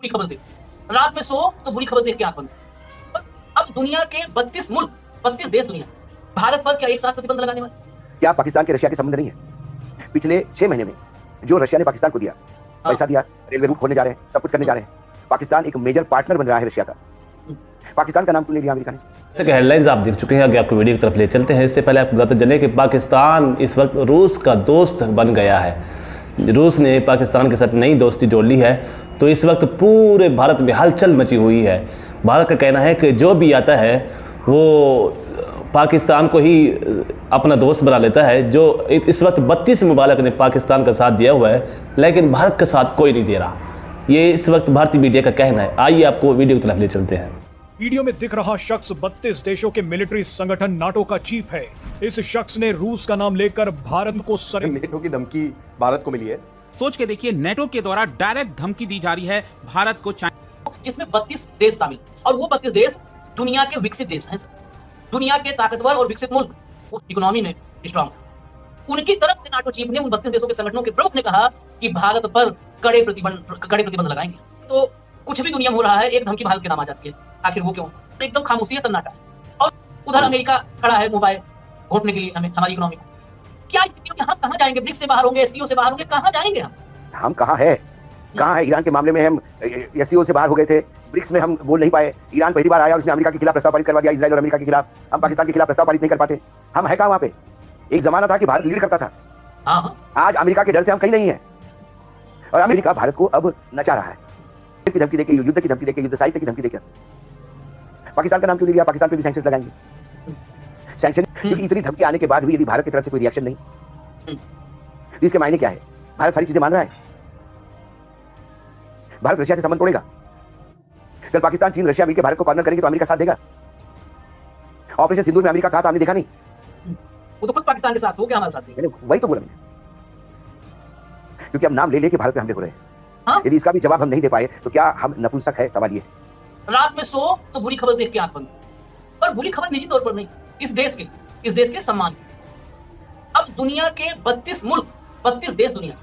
बुरी खबर देख, रात में सो तो बुरी खबर देख के आंख बंद। अब दुनिया के 32 मुल्क, 32 देश दुनिया भारत पर क्या एक साथ प्रतिबंध लगाने वाले? क्या पाकिस्तान के रशिया के संबंध नहीं है? पिछले 6 महीने में जो रशिया ने पाकिस्तान को दिया, पैसा दिया, रेलवे रूट खोलने जा रहे हैं, सब कुछ करने जा रहे हैं, पाकिस्तान एक मेजर पार्टनर बन रहा है रशिया का। पाकिस्तान का नाम क्यों नहीं लिया अमेरिका ने? जैसे कि हेडलाइंस आप देख चुके हैं, आगे आपको वीडियो की तरफ ले चलते हैं। इससे पहले आपको बताते चलें कि पाकिस्तान इस वक्त रूस का दोस्त बन गया है। रूस ने पाकिस्तान के साथ नई दोस्ती जोड़ ली है, तो इस वक्त पूरे भारत में हलचल मची हुई है। भारत का कहना है कि जो भी आता है वो पाकिस्तान को ही अपना दोस्त बना लेता है। जो इस वक्त 32 मुमालिक ने पाकिस्तान का साथ दिया हुआ है, लेकिन भारत का साथ कोई नहीं दे रहा। ये इस वक्त भारतीय मीडिया का कहना है। आइए आपको वीडियो की तरफ ले चलते हैं। वीडियो में दिख रहा शख्स 32 देशों के मिलिट्री संगठन नाटो का चीफ है। इस शख्स ने रूस का नाम लेकर भारत को नेटो की धमकी भारत को मिली है। सोच के देखिए, नेटो के द्वारा डायरेक्ट धमकी दी जा रही है भारत को, जिसमें 32 देश शामिल, और वो 32 देश दुनिया के विकसित देश हैं। दुनिया के ताकतवर और विकसित मुल्क, इकोनॉमी में स्ट्रांग। उनकी तरफ से नाटो चीफ ने उन 32 देशों के संगठनों के प्रमुख ने कहा कि भारत पर कड़े प्रतिबंध लगाएंगे। तो कुछ भी दुनिया में हो रहा है, एक धमकी भारत के नाम आ जाती है। आखिर वो क्यों? एकदम खामोशी है, सन्नाटा है। और उधर अमेरिका खड़ा है मोबाइल घोटने के लिए हमें, हमारी इकोनॉमी को। क्या स्थिति होगी? हम कहां जाएंगे? ब्रिक्स से बाहर होंगे, एससीओ से बाहर होंगे, कहां जाएंगे हम कहां है? कहां है? ईरान के मामले में हम एससीओ से बाहर हो गए थे, ब्रिक्स में हम बोल नहीं पाए। ईरान पहली बार आया और उसने अमेरिका के खिलाफ प्रस्ताव पारित करवा दिया, इजराइल और अमेरिका के खिलाफ। हम पाकिस्तान के खिलाफ प्रस्ताव पारित नहीं कर पाते। हम है कहां वहां पे? एक जमाना था कि भारत लीड करता था। आज अमेरिका के डर से हम कहीं नहीं है, और अमेरिका भारत को अब नचा रहा है, की धमकी देके, युद्ध की धमकी देके, युद्ध साहित्य की धमकी देकर। पाकिस्तान का नाम क्यों नहीं लिया? पाकिस्तान पे भी सैंक्शन लगाएंगे। सैंक्शन क्योंकि इतनी धमकी आने के बाद भी यदि भारत की तरफ से कोई रिएक्शन नहीं, तो इसके मायने क्या है? भारत सारी चीजें मान रहा है। भारत रशिया से संबंध तोड़ेगा। कल पाकिस्तान, चीन, रशिया मिलकर भारत को कॉर्नर करेंगे तो अमेरिका साथ देगा। ऑपरेशन सिंदूर में अमेरिका कहा था, हमने देखा नहीं। वो तो खुद पाकिस्तान के साथ हो गया, हमारे साथ नहीं। वही तो बोला मैंने, क्योंकि अब नाम ले लेके भारत पे हमले हो रहे हैं। यदि इसका भी जवाब हम नहीं दे पाए तो क्या हम नपुंसक है? सवाल ये। रात में सो तो बुरी खबर देख के आंख बंद। और बुरी खबर निजी तौर पर नहीं, इस देश के सम्मान की। अब दुनिया के 32 मुल्क, 32 देश दुनिया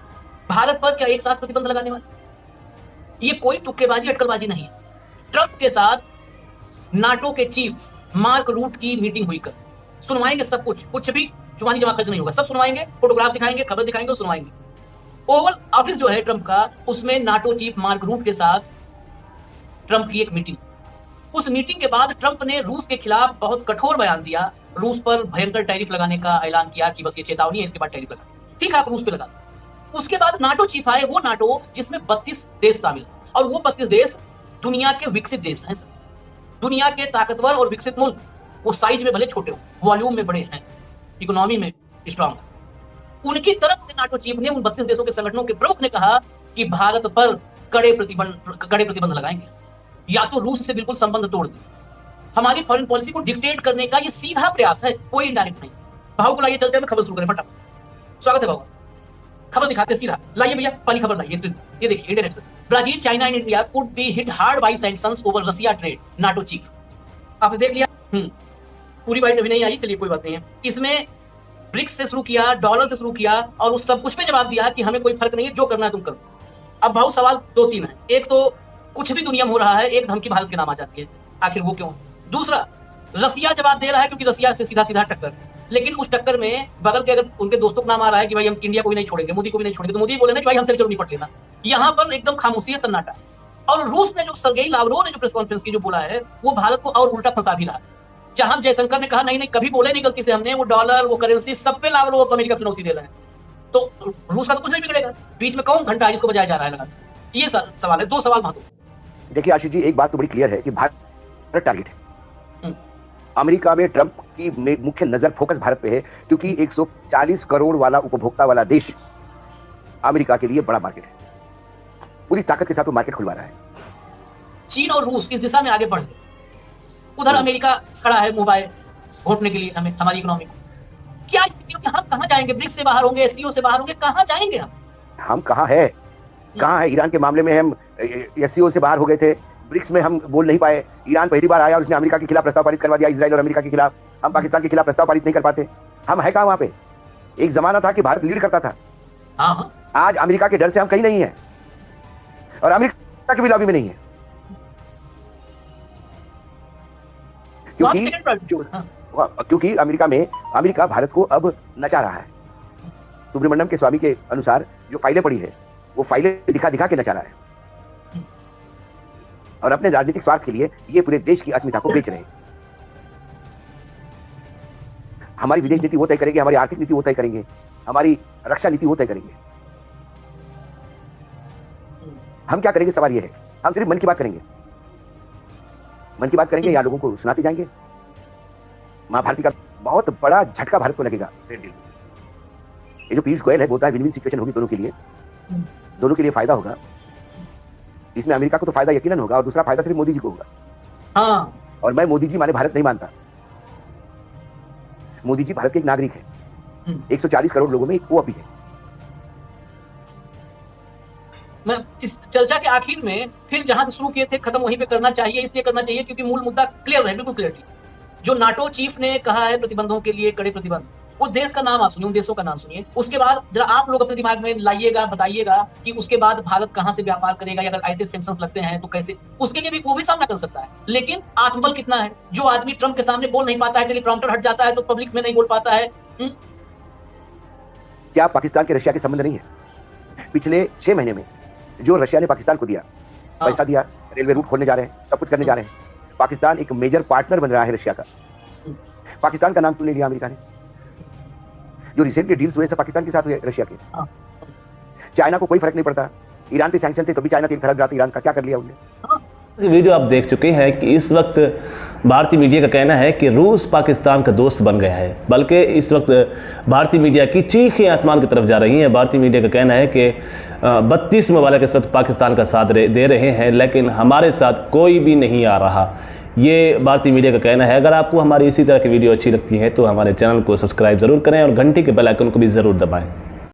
भारत पर क्या एक साथ प्रतिबंध लगाने वाले? ये कोई तुक्केबाजी, अटकलबाजी नहीं है। ट्रंप के साथ नाटो के चीफ मार्क रूट की मीटिंग हुई, कर सुनवाएंगे सब कुछ भी जुबानी जमा खर्च नहीं होगा, सब सुनवाएंगे, फोटोग्राफ दिखाएंगे, खबर दिखाएंगे और सुनवाएंगे। ओवल ऑफिस जो है ट्रंप का, उसमें नाटो चीफ मार्क रूट के साथ ट्रंप की एक मीटिंग। उस मीटिंग के बाद ट्रंप ने रूस के खिलाफ बहुत कठोर बयान दिया, रूस पर भयंकर टैरिफ लगाने का ऐलान किया कि बस ये चेतावनी है, इसके बाद टैरिफ लगा। ठीक है, आप रूस पे लगा। उसके बाद नाटो चीफ आए, वो नाटो जिसमें 32 देश शामिल, और वो 32 देश दुनिया के विकसित देश हैं। दुनिया के ताकतवर और विकसित मुल्क, वो साइज में भले छोटे हो, वॉल्यूम में बड़े हैं, इकोनॉमी में स्ट्रांग। उनकी तरफ से नाटो चीफ ने उन 32 देशों के संगठनों के प्रमुख ने कहा कि भारत पर कड़े प्रतिबंध लगाएंगे, या तो रूस से बिल्कुल संबंध तोड़ दें। हमारी फॉरेन पॉलिसी को डिक्टेट करने का ये सीधा प्रयास है, कोई इनडायरेक्ट नहीं। भाव को लाइए, चलते हैं, खबर शुरू करें फटाफट। स्वागत है भाव, खबर दिखाते हैं सीधा। लाइए भैया, पहली खबर लाइए स्क्रीन। ये देखिए, Indian Express. Brazil, China and India could be hit hard by sanctions over Russia trade, NATO chief. आपने देख लिया। पूरी बाइट अभी नहीं आई, चलिए कोई बात नहीं है। इसमें ब्रिक्स से शुरू किया, डॉलर से शुरू किया, और उस सब कुछ पे जवाब दिया कि हमें कोई फर्क नहीं है, जो करना है तुम करो। अब भाव सवाल 2-3 है। एक तो कुछ भी दुनिया में हो रहा है, एक धमकी भारत के नाम आ जाती है। आखिर वो क्यों? दूसरा, रसिया जवाब दे रहा है क्योंकि रसिया से सीधा सीधा टक्कर, लेकिन उस टक्कर में बगल के अगर उनके दोस्तों का नाम आ रहा है कि भाई हम इंडिया को भी नहीं छोड़ेंगे, मोदी को भी नहीं छोड़ेंगे, तो मोदी बोले ना कि भाई हमसे चलो निपट लेना। यहाँ पर एकदम खामोशी है, सन्नाटा है। और रूस ने जो सर्गेई लावरोव ने जो प्रेस कॉन्फ्रेंस की जो बोला है, वो भारत को और उल्टा फंसा भी रहा है। जहां जयशंकर ने कहा नहीं कभी बोले नहीं गलती से हमने, वो डॉलर, वो करेंसी, सब पे लावरोव अमेरिका चुनौती दे रहे हैं। तो रूस का तो कुछ नहीं बिगड़ेगा, बीच में कौन घंटा इसको बजाया जा रहा है लगा? ये सवाल है। 2 सवाल महत्वपूर्ण। देखिए आशीष जी, एक बात तो बड़ी क्लियर है कि भारत टारगेट है। अमेरिका में ट्रंप की मुख्य नजर, फोकस भारत पे है, क्योंकि 140 करोड़ वाला उपभोक्ता वाला देश अमेरिका के लिए बड़ा मार्केट है। पूरी ताकत के साथ वो मार्केट खुलवा रहा है। चीन और रूस इस दिशा में आगे बढ़ गए। उधर अमेरिका खड़ा है मोबाइल घोटने के लिए हमें, हमारी इकोनॉमी को। क्या स्थिति होगी? हम कहां जाएंगे? ब्रिक्स से बाहर होंगे, एससीओ से बाहर होंगे, कहां जाएंगे हम कहां है? कहां है? ईरान के मामले में हम एससीओ से बाहर हो गए थे, ब्रिक्स में हम बोल नहीं पाए। ईरान पहली बार आया और उसने अमेरिका के खिलाफ प्रस्ताव पारित करवा दिया, इजराइल और अमेरिका के खिलाफ। हम पाकिस्तान के खिलाफ प्रस्ताव पारित नहीं कर पाते। हम है कहां वहां पे? एक जमाना था कि भारत लीड करता था। आज अमेरिका के डर से हम कहीं नहीं है, और अमेरिका की भी लॉबी में नहीं है, क्योंकि अमेरिका भारत को अब नचा रहा है। सुब्रमण्यम के स्वामी के अनुसार जो फाइलें पड़ी है वो फाइलें दिखा दिखा के नचा रहा है और अपने राजनीतिक स्वार्थ के लिए ये पूरे देश की अस्मिता को बेच रहे हैं। हमारी विदेश नीति वो तय करेंगे, हमारी आर्थिक नीति वो तय करेंगे, हमारी रक्षा नीति वो तय करेंगे। हम क्या करेंगे, सवाल ये है, हम सिर्फ मन की बात करेंगे, मन की बात करेंगे या लोगों को सुनाते जाएंगे। मां भारती का बहुत बड़ा झटका भारत को लगेगा ट्रेड डील। ये जो पीयूष गोयल है बोलता है विन विन सिचुएशन होगी दोनों के लिए फायदा होगा। इसमें अमेरिका को तो फायदा यकीनन होगा और दूसरा फायदा सिर्फ मोदी जी को होगा। हाँ। और मैं मोदी जी माने भारत नहीं मानता। मोदी जी भारत के एक नागरिक है, 140 करोड़ लोगों में एक वो भी है। मैं इस चर्चा के आखिर में फिर जहां से शुरू किए थे खत्म वहीं पे करना चाहिए, इसलिए करना चाहिए क्योंकि मूल मुद्दा क्लियर है, बिल्कुल क्लियर। जो नाटो चीफ ने कहा है प्रतिबंधों के लिए कड़े प्रतिबंध, वो देश का नाम आप सुनिए, उन देशों का नाम सुनिए। उसके बाद जरा आप लोग अपने दिमाग में लाइएगा, बताइएगा कि उसके बाद भारत कहां से व्यापार करेगा, या अगर ऐसे सैंक्शंस लगते हैं तो कैसे, उसके लिए भी वो भी सामना कर सकता है। लेकिन आत्मबल कितना है, जो आदमी ट्रंप के सामने बोल नहीं पाता है, टेलीप्रॉम्प्टर हट जाता है तो पब्लिक में नहीं बोल पाता है। क्या पाकिस्तान के रशिया के संबंध नहीं है? पिछले 6 महीने में जो रशिया ने पाकिस्तान को दिया, पैसा दिया, रेलवे रूट खोलने जा रहे हैं, सब कुछ करने जा रहे हैं। पाकिस्तान एक मेजर पार्टनर बन रहा है रशिया का। पाकिस्तान का नाम क्यों नहीं लिया अमेरिका ने? जो रिसेंटली डील्स हुए सब पाकिस्तान के साथ हुए रशिया के। चाइना को कोई फर्क नहीं पड़ता, ईरान पे सैंक्शन थे तो भी चाइना तेल खरीद रहा था, ईरान का क्या कर लिया उन्होंने? वीडियो आप देख चुके हैं कि इस वक्त भारतीय मीडिया का कहना है कि रूस पाकिस्तान का दोस्त बन गया है, बल्कि इस वक्त भारतीय मीडिया की चीखें आसमान की तरफ जा रही हैं। भारतीय मीडिया का कहना है कि 32 ममालिक इस वक्त पाकिस्तान का साथ दे रहे हैं, लेकिन हमारे साथ कोई भी नहीं आ रहा। ये भारतीय मीडिया का कहना है। अगर आपको हमारी इसी तरह की वीडियो अच्छी लगती है तो हमारे चैनल को सब्सक्राइब ज़रूर करें और घंटी के बेल आइकन को भी ज़रूर दबाएं।